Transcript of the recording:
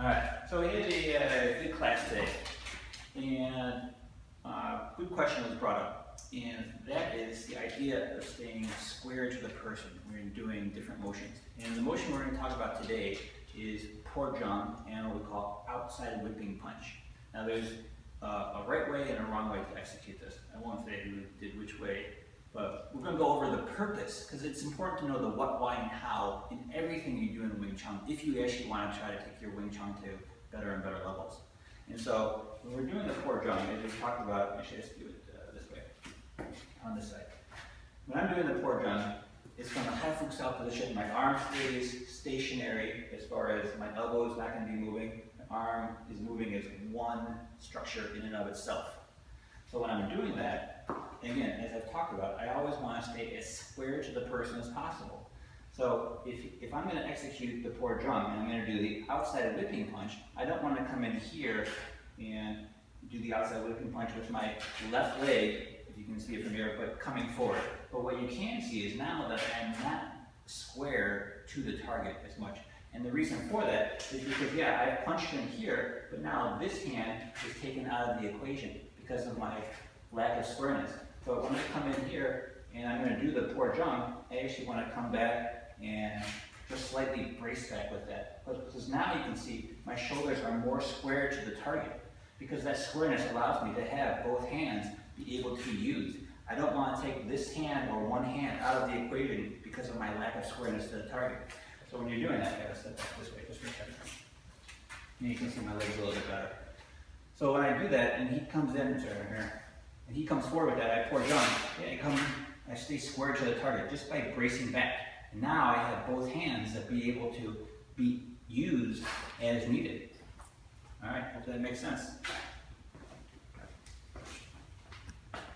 All right, so we had a good class today, and a good question was brought up, and that is the idea of staying square to the person when you're doing different motions. And the motion we're going to talk about today is poor jump and what we call outside whipping punch. Now there's a right way and a wrong way to execute this. I won't say who did which way, but we're going to go over the purpose, because it's important to know the what, why, and how in everything you do in Wing Chun if you actually want to try to take your Wing Chun to better and better levels. And so when we're doing the poor jump, as we talked about, actually let's do it this way, on this side. When I'm doing the poor jump, it's from a high fluke south position. My arm stays stationary as far as my elbow is not going to be moving. My arm is moving as one structure in and of itself. So when I'm doing that, again, as I've talked about, I always want to stay as square to the person as possible. So if I'm going to execute the poor jump and I'm going to do the outside whipping punch, I don't want to come in here and do the outside whipping punch with my left leg, if you can see it from here, but coming forward. But what you can see is now that I'm not square to the target as much. And the reason for that is because, yeah, I punched in here, but now this hand is taken out of the equation because of my lack of squareness. So when I come in here and I'm going to do the poor jump, I actually want to come back and just slightly brace back with that. Because now you can see my shoulders are more square to the target, because that squareness allows me to have both hands be able to be used. I don't want to take this hand or one hand out of the equation because of my lack of squareness to the target. So when you're doing that, I gotta step back this way, just reach out. And you can see my legs a little bit better. So when I do that, and he comes in, here, and he comes forward with that, I poor jump, I stay square to the target just by bracing back. And now I have both hands that be able to be used as needed. All right, hope that makes sense.